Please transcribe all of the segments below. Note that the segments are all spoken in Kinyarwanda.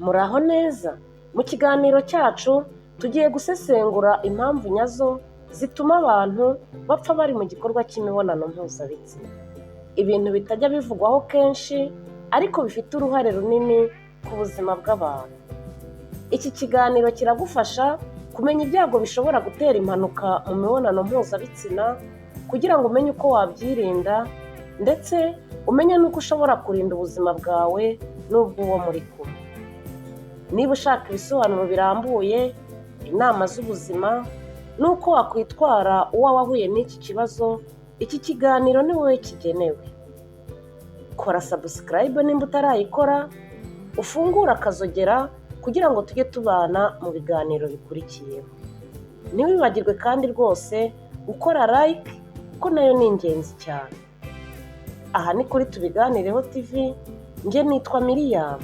Muraho neza. Mu kiganiro cyacu tugiye gusesengura impamvu nyazo zituma abantu bapfa bari mu gikorwa cy'imibonano mpuzabitsina. Ibintu bitajya bivugwaho kenshi ariko bifite uruhare runini ku buzima bw'abantu. Iki kiganiro kiragufasha kumenya ibyago bishobora gutera impanuka mu mibonano mpuzabitsina kugira ngo umenye uko wabyirinda ndetse umenye n'uko ushobora kurinda ubuzima bwawe n'ubw'uwo muri kumwe. Niba ushaka ibisobanuro birambuye, inama z'ubuzima n'uko wakwitwara uwo wahuye n'iki kibazo, iki kiganiro ni wowe kigenewe. Kora subscribe nimba utarayikora, ufungure akazogera kugira ngo tujye tubana mu biganiro bikurikiyeho. Ntiwibagirwe kandi rwose gukora like kuko nayo ni ingenzi cyane. Aha ni kuri Tubiganireho TV, njye nitwa Miriam.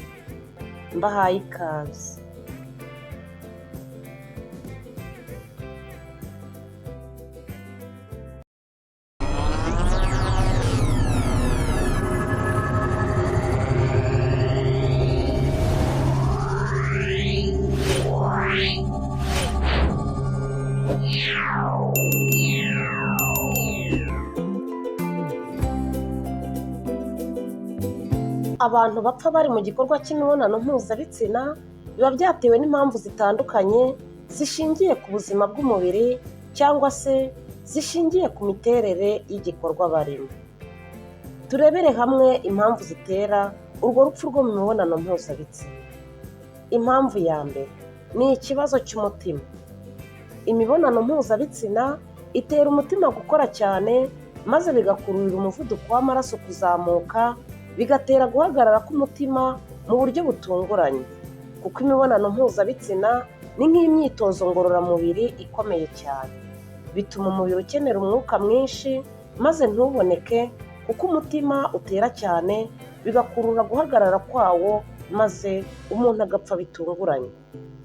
Mbahaye ikaze. Abantu bapfa bari mu gikorwa cy'imibonano mpuzabitsina biba byatewe n'impamvu zitandukanye zishingiye ku buzima bw'umubiri cyangwa se zishingiye ku miterere y'igikorwa barimo. Turebere hamwe impamvu zitera urwo rupfu rwo mu mibonano mpuzabitsina. Impamvu ya mbere ni ikibazo cy'umutima. Imibonano mpuzabitsina itera umutima gukora cyane maze bigakururira umuvuduko w'amaraso kuzamuka, bigatera guhagarara k'umutima mu buryo butunguranye, kuko imibonano mpuzabitsina ni nk'imyitozo ngororamubiri ikomeye cyane. Bituma umubiri ukenera umwuka mwinshi maze ntuboneke kuko umutima utera cyane, bigakurura guhagarara kwawo maze umuntu agapfa bitunguranye.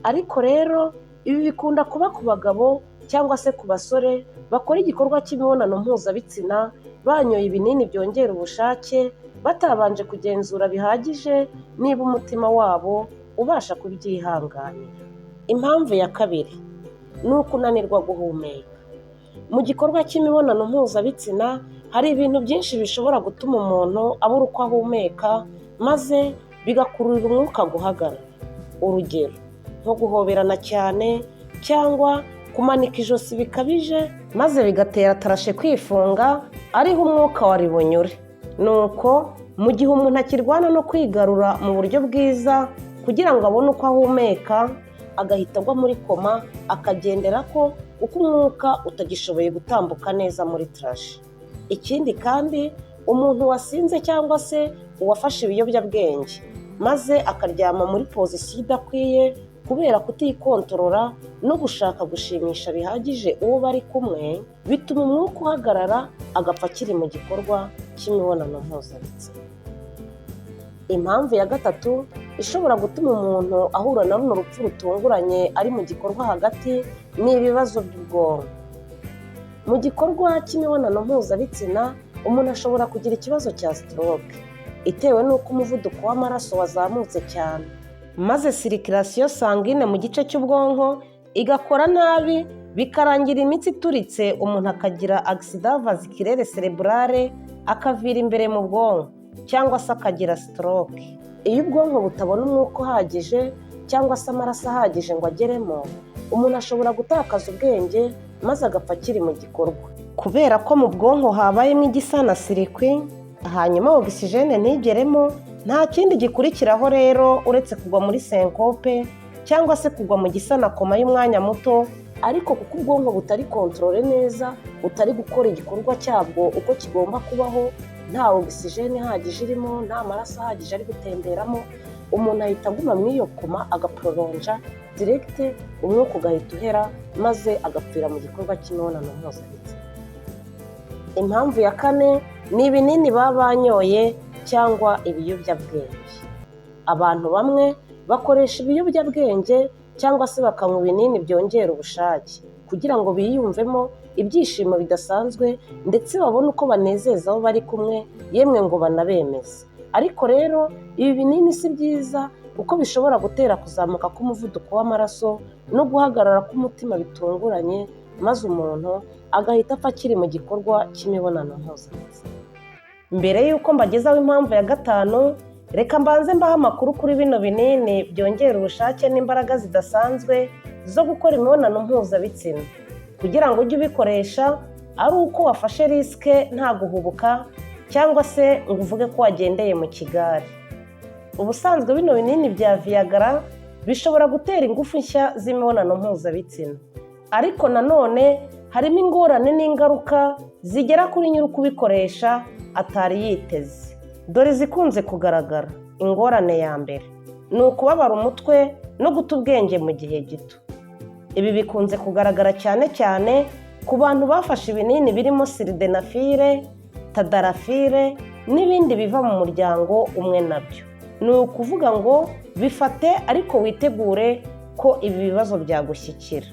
Ariko rero ibi bikunda kuba ku bagabo cyangwa se ku basore bakora igikorwa cy'imibonano mpuzabitsina banyoye ibinini byongera ubushake, batabanje kugenzura bihagije niba umutima wabo ubasha kubyihanganira. Impamvu ya kabiri ni ukunanirwa guhumeka. Mu gikorwa cy'imibonano mpuzabitsina hari ibintu byinshi bishobora gutuma umuntu abura uko ahumeka maze bigakururira umwuka guhagarara. Urugero nko guhoberana cyane cyangwa kumanika ijosi bikabije maze bigatera tarashe kwifunga ariho umwuka wari bunyure. Nuko mu gihe umuntu akirwana no kwigarura mu buryo bwiza kugira ngo abone uko ahumeka, agahita agwa muri koma, akagendera ko uko umwuka utagishoboye gutambuka neza muri tarashe. Ikindi kandi umuntu wasinze cyangwa se uwafashe ibiyobyabwenge maze akaryama muri pozisiyo idakwiye kubera kutikontorora no gushaka gushimisha bihagije uwo bari kumwe, bituma umwuka uhagarara agapfa akiri mu gikorwa cy'imibonano mpuzabitsina. Impamvu ya gatatu ishobora gutuma umuntu ahura na runo rupfu rutunguranye ari mu gikorwa hagati ni ibibazo by'ubwonko. Mu gikorwa cy'imibonano mpuzabitsina umuntu ashobora kugira ikibazo cya stroke itewe n'uko umuvuduko w'amaraso wazamutse cyane, maze circulation sanguine mu gice cy'ubwonko igakora nabi, bikarangira imitsi ituritse, umuntu akagira accident vasculaire cerebrale, akavira imbere mu bwonko cyangwa se akagira stroke. Iyo ubwonko butabona umwuka uhagije cyangwa se amaraso ahagije ngo ageremo, umuntu ashobora gutakaza ubwenge maze agapfa akiri mu gikorwa, kubera ko mu bwonko habayemo igisana sirikwi, hanyuma ogisijene ntigeremo. Nta kindi gikurikiraho rero uretse kugwa muri syncope cyangwa se kugwa mu gisana koma y'umwanya muto, ariko kuko ubwonko butari kontrole neza, butari gukora igikorwa cyabwo uko kigomba kubaho, nta ogisijene ihagije irimo, nta maraso ahagije ari gutemberamo, umuntu ahita aguma muri iyo koma agaproronja direkite, umwuka ugahita uhera maze agapfira mu gikorwa cy'imibonano mpuzabitsina. Impamvu ya kane ni ibinini baba banyoye cyangwa ibiyobyabwenge. Abantu bamwe bakoresha ibiyobyabwenge cyangwa se bakanywa ibinini byongera ubushake kugira ngo biyumvemo ibyishimo bidasanzwe ndetse babone uko banezeza abo bari kumwe, yemwe ngo banabemeze. Ariko rero ibi binini si byiza uko bishobora gutera kuzamuka k'umuvuduko w'amaraso no guhagarara k'umutima bitunguranye, maze umuntu agahita apfa akiri mu gikorwa cy'imibonano mpuzabitsina. Mbere y'uko mbagezaho impamvu ya gatanu, reka mbanze mbaho amakuru kuri bino binini byongera ubushake n'imbaraga zidasanzwe zo gukora imibonano mpuzabitsina, kugira ngo ujye ubikoresha ari uko wafashe risike nta guhubuka cyangwa se ngo uvuge ko wagendeye mu kigare. Ubusanzwe bino binini bya Viagra bishobora gutera ingufu nshya z'imibonano mpuzabitsina, ariko nanone harimo ingorane n'ingaruka zigera kuri nyiri kubikoresha atari yiteze. Dore zikunze kugaragara. Ingorane ya mbere ni ukubabara umutwe no guta ubwenge mu gihe gito. Ibi bikunze kugaragara cyane cyane ku bantu bafashe ibinini birimo sildenafile, tadalafile n'ibindi biva mu muryango umwe nabyo. Ni ukuvuga ngo bifate ariko witegure ko ibi bibazo byagushyikira.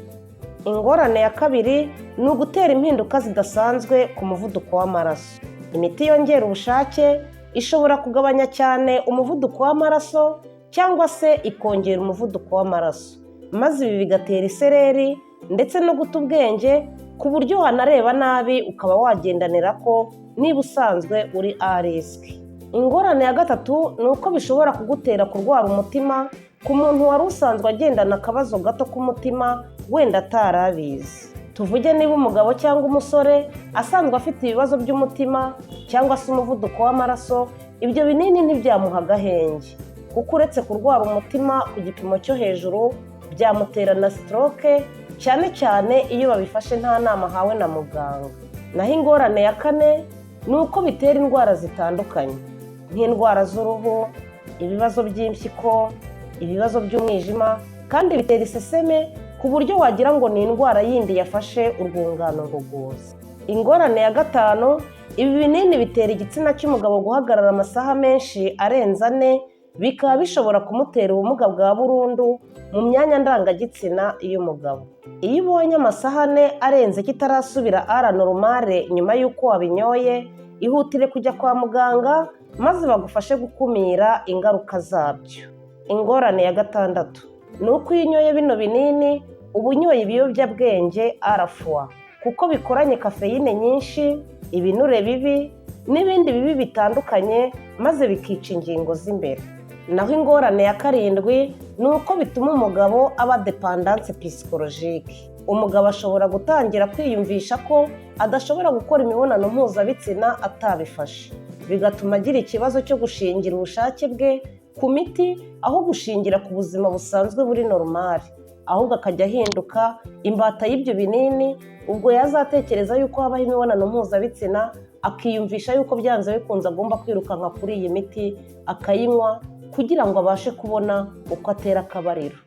Ingorane ya kabiri ni ugutera impinduka zidasanzwe ku muvuduko w'amaraso. Imiti yongera ubushake ishobora kugabanya cyane umuvuduko w'amaraso cyangwa se ikongera umuvuduko w'amaraso, maze ibi bigatera isereri ndetse no guta ubwenge, ku buryo wanareba nabi ukaba wagendanira ko niba usanzwe uri à risque. Ingorane ya gatatu ni uko bishobora kugutera kurwara umutima ku muntu wari usanzwe agendana akabazo gato k'umutima wenda atarabizi. Tuvuge niba umugabo cyangwa umusore asanzwe afite ibibazo by'umutima cyangwa se umuvuduko w'amaraso, ibyo binini ntibyamuha agahenge, kuko uretse kurwara umutima ku gipimo cyo hejuru byamutera na stroke, cyane cyane iyo babifashe nta nama ahawe na muganga. Naho ingorane ya kane ni uko bitera indwara zitandukanye nk'indwara z'uruhu, ibibazo by'impyiko, ibibazo by'umwijima, kandi bitera iseseme ku buryo wagira ngo ni indwara yindi yafashe urwungano ngogozi. Ingorane ya gatanu, ibi binini bitera igitsina cy'umugabo guhagarara amasaha menshi arenze 4, bikaba bishobora kumutera ubumuga bwa burundu mu myanya ndangagitsina y'umugabo. Iyo ubonye amasaha 4 arenze kitarasubira ara normale nyuma y'uko wabinyoye, ihutire kujya kwa muganga maze bagufashe gukumira ingaruka zabyo. Ingorane ya gatandatu ni uko iyo unyoye bino binini uba unyoye ibiyobyabwenge arafua, kuko bikoranye kafeyine nyinshi, ibinure bibi n'ibindi bibi bitandukanye, maze bikica ingingo z'imbere. Naho ingorane ya karindwi ni uko bituma umugabo aba dependance psychologique. Umugabo ashobora gutangira kwiyumvisha ko adashobora gukora imibonano mpuzabitsina atabifashe, bigatuma agira ikibazo cyo gushingira ubushake bwe ku miti aho gushingira ku buzima busanzwe buri normale, ahubwo akajya ahinduka imbata y'ibyo binini. Ubwo yazatekereza yuko habaho imibonano mpuzabitsina akiyumvisha yuko byanze bikunze agomba kwirukanka kuri iyi miti akayinywa kugira ngo abashe kubona uko atera akabariro.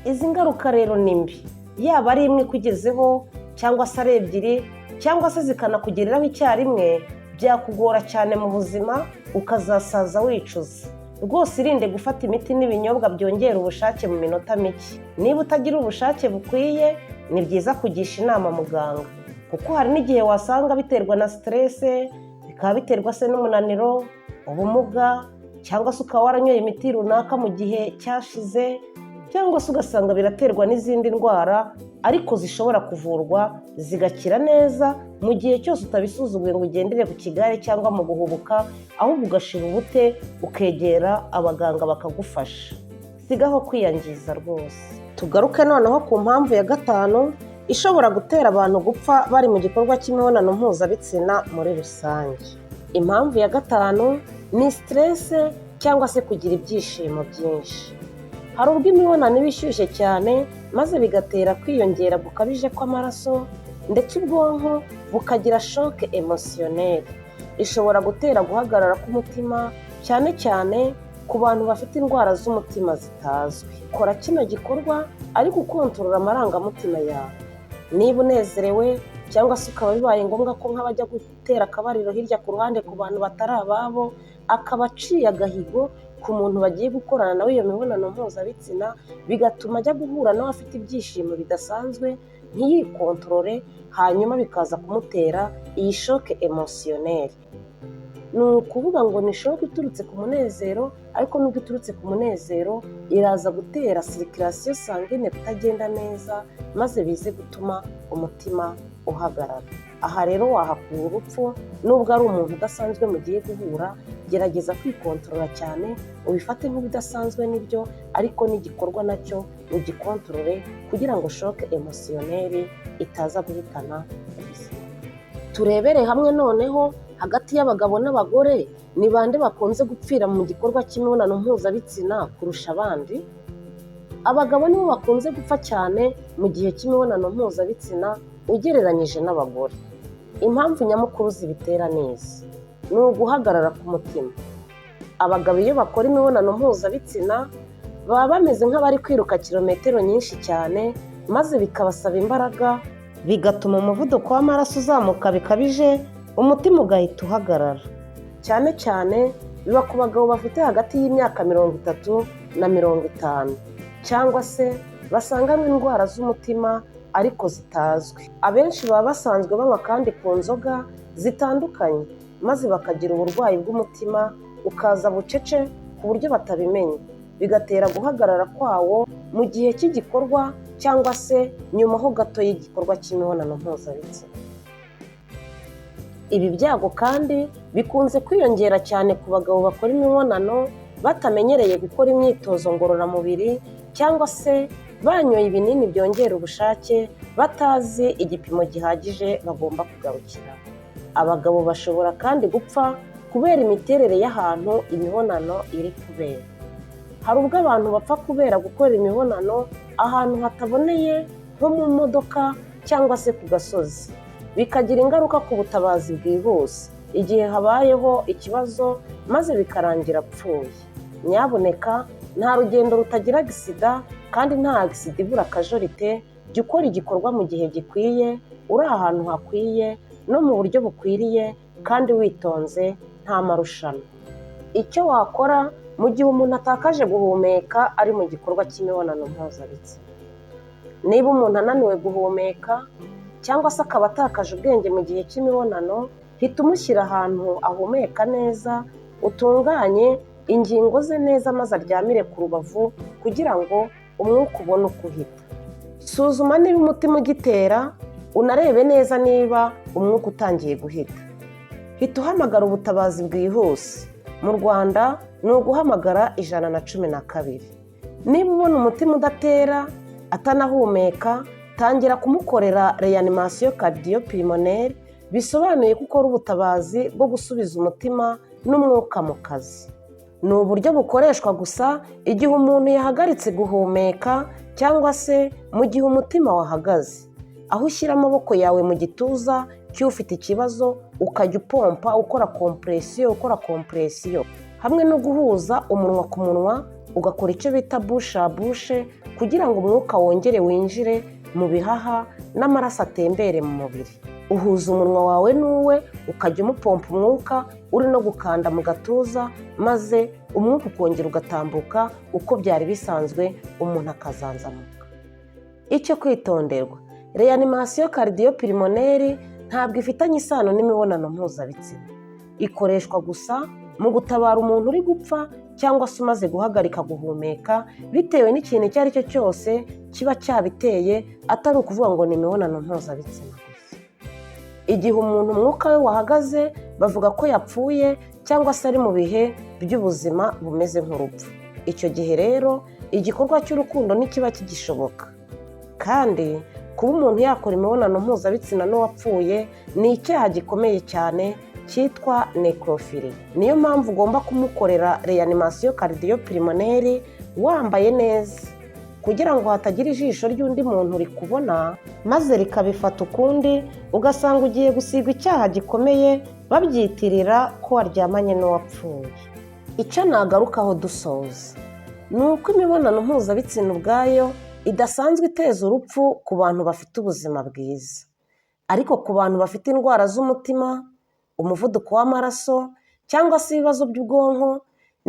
Izi ngaruka rero ni mbi, yaba ari imwe ikugezeho cyangwa se ari ebyiri cyangwa se zikanakugereraho icyarimwe, byakugora cyane mu buzima ukazasaza wicuza. Rwose irinde gufata imiti n'ibinyobwa byongera ubushake mu minota mike. Niba utagira ubushake bukwiye, ni byiza kugisha inama muganga, kuko hari n'igihe wasanga biterwa na stress, bikaba biterwa se n'umunaniro, ubumuga, cyangwa se ukaba waranyoye imiti runaka mu gihe cyashize, cyangwa se ugasanga biraterwa n'izindi ndwara ariko zishobora kuvurwa zigakira neza mu gihe cyose utabisuzuguye ngo ugendere ku kigare cyangwa mu guhubuka, ahubwo ugashira ubute ukegera abaganga bakagufasha. Sigaho kwiyangiza rwose. Tugaruke noneho ku mpamvu ya gatanu ishobora gutera abantu gupfa bari mu gikorwa cy'imibonano mpuzabitsina muri rusange. Impamvu ya gatanu ni stress cyangwa se kugira ibyishimo byinshi. Hari ubwo imibonano iba ishyushye cyane maze bigatera kwiyongera gukabije kw'amaraso, ndetse ubwonko bukagira shock emotionnelle. Ishobora gutera guhagarara k'umutima, cyane cyane ku bantu bafite indwara z'umutima zitazwi. Kora kino gikorwa ariko ukontorora amarangamutima yawe. Niba unezerewe cyangwa se ukaba bibaye ngombwa ko nk'abajya gutera akabariro hirya ku ruhande ku bantu batari ababo, akaba aciye agahigo ku muntu bagiye gukorana nawe iyo mibonano mpuzabitsina, bigatuma ajya guhura nawe afite ibyishimo bidasanzwe, ntiyikontorore, hanyuma bikaza kumutera iyi shock emotionnelle. ni ukuvuga ngo ni shoke iturutse ku munezero, ariko nubwo iturutse ku munezero iraza gutera sirikirasiyo sangine kutagenda neza, maze bize gutuma umutima uhagarara. Aha rero wahakura urupfu. Nubwo ari umuntu udasanzwe mugiye guhura, gerageza kwikontorora cyane, ubifate nk'ibidasanzwe nibyo, ariko n'igikorwa nacyo ugikontorore kugira ngo shoke emosiyoneri itaza guhitana ubuzima. Turebere hamwe noneho hagati y'abagabo n'abagore, ni bande bakunze gupfira mu gikorwa cy'imibonano mpuzabitsina kurusha abandi? Abagabo nibo bakunze gupfa cyane mu gihe cy'imibonano mpuzabitsina ugereranyije n'abagore. Impamvu nyamukuru zibitera n'izi: ni uguhagarara k'umutima. Abagabo iyo bakora imibonano mpuzabitsina baba bameze nk'abari kwiruka kilometero nyinshi cyane, maze bikabasaba imbaraga, bigatuma umuvuduko w'amaraso uzamuka bikabije, umutima ugahita uhagarara. Cyane cyane biba ku bagabo bafite hagati y'imyaka 30 na 50, cyangwa se basanganywe indwara z'umutima ariko zitazwi. Abenshi baba basanzwe banywa kandi ku nzoga zitandukanye, maze bakagira uburwayi bw'umutima ukaza bucece ku buryo batabimenya, bigatera guhagarara kwawo mu gihe cy'igikorwa cyangwa se nyuma ho gato y'igikorwa cy'imibonano mpuzabitsina. Ibi byago kandi bikunze kwiyongera cyane ku bagabo bakora imibonano batamenyereye gukora imyitozo ngororamubiri, cyangwa se banyoye ibinini byongera ubushake batazi igipimo gihagije bagomba kugarukira. Abagabo bashobora kandi gupfa kubera imiterere y'ahantu imibonano iri kubera. Hari ubwo abantu bapfa kubera gukora imibonano ahantu hataboneye, nko mu modoka cyangwa se ku gasozi, bikagira ingaruka ku butabazi bwihuse igihe habayeho ikibazo, maze bikarangira apfuye. Nyabuneka, nta rugendo rutagira agisida, kandi nta agisida ibura akajorite. Jya ukora igikorwa mu gihe gikwiye, uri ahantu hakwiye no mu buryo bukwiriye, kandi witonze, nta marushanwa. Icyo wakora mu gihe umuntu atakaje guhumeka ari mu gikorwa cy'imibonano mpuzabitsina: niba umuntu ananiwe guhumeka cyangwa se akaba atakaje ubwenge mu gihe cy'imibonano, hita umushyira ahantu ahumeka neza, utunganye ingingo ze neza, maze aryamire ku rubavu kugira ngo umwuka ubone uko uhita. Suzuma niba umutima ugitera, unarebe neza niba umwuka utangiye guhita. Hita uhamagara ubutabazi bwihuse. Mu Rwanda ni uguhamagara 112. Niba ubona umutima udatera, atanahumeka, tangira kumukorera reanimasiyo kardiyo-pulmoneri, bisobanuye ko ukora ubutabazi bwo gusubiza umutima n'umwuka mu kazi. Ni uburyo bukoreshwa gusa igihe umuntu yahagaritse guhumeka, cyangwa se mu gihe umutima wahagaze, aho ushyira amaboko yawe mu gituza cy'ufite ikibazo, ukajya upompa, ukora kompresiyo, hamwe no guhuza umunwa ku munwa, ugakora icyo bita bushe a bushe, kugira ngo umwuka wongere winjire mu bihaha n'amaraso atembere mu mubiri. Uhuza umunwa wawe n'uwe, ukajya umupompa umwuka uri no gukanda mu gatuza, maze umwuka ukongera ugatambuka uko byari bisanzwe, umuntu akazanzamuka. Icyo kwitonderwa: reanimasiyo kardiyo-pulmoneri ntabwo ifitanye isano n'imibonano mpuzabitsina. Ikoreshwa gusa mu gutabara umuntu uri gupfa cyangwa se umaze guhagarika guhumeka, bitewe n'ikintu icyo ari cyo cyose kiba cyabiteye, atari ukuvuga ngo ni imibonano mpuzabitsina gusa. Igihe umuntu umwuka we wahagaze, bavuga ko yapfuye cyangwa se ari mu bihe by'ubuzima bumeze nk'urupfu. Icyo gihe rero igikorwa cy'urukundo ntikiba kigishoboka. Kandi kuba umuntu yakora imibonano mpuzabitsina n'uwapfuye ni icyaha gikomeye cyane cyitwa nekrofili. Niyo mpamvu ugomba kumukorera reanimasiyo kardiyo-pulmoneri wambaye neza, kugira ngo hatagira ijisho ry'undi muntu rikubona, maze rikabifata ukundi, ugasanga ugiye gusigwa icyaha gikomeye babyitirira ko waryamanye n'uwapfuye. Icyo nagarukaho dusoza ni uko imibonano mpuzabitsina ubwayo idasanzwe iteza urupfu ku bantu bafite ubuzima bwiza, ariko ku bantu bafite indwara z'umutima, umuvuduko w'amaraso, cyangwa se ibibazo by'ubwonko,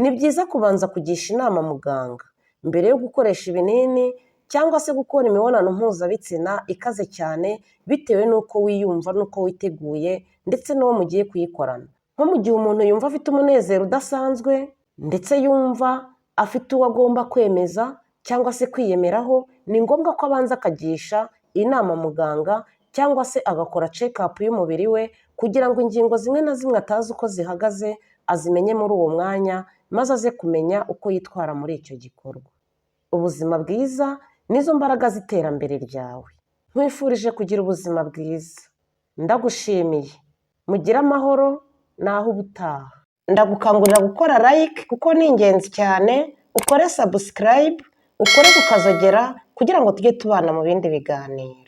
ni byiza kubanza kugisha inama muganga mbere yo gukoresha ibinini cyangwa se gukora imibonano mpuzabitsina ikaze cyane, bitewe n'uko wiyumva n'uko witeguye ndetse n'uwo mugiye kuyikorana. nko mu gihe umuntu yumva afite umunezero udasanzwe ndetse yumva afite uwo agomba kwemeza cyangwa se kwiyemeraho, ni ngombwa ko abanza akagisha inama muganga cyangwa se agakora check-up y'umubiri we kugira ngo ingingo zimwe na zimwe atazi uko zihagaze azimenye muri uwo mwanya, maze aze kumenya uko yitwara muri icyo gikorwa. Ubuzima bwiza nizo mbaraga z'iterambere ryawe. Nkwifurije kugira ubuzima bwiza. Ndagushimiye. Mugire amahoro, naho ubutaha. Ndagukangurira gukora like kuko ni ingenzi cyane, ukore subscribe, ukore kukazogera kugira ngo tujye tubana mu bindi biganiro.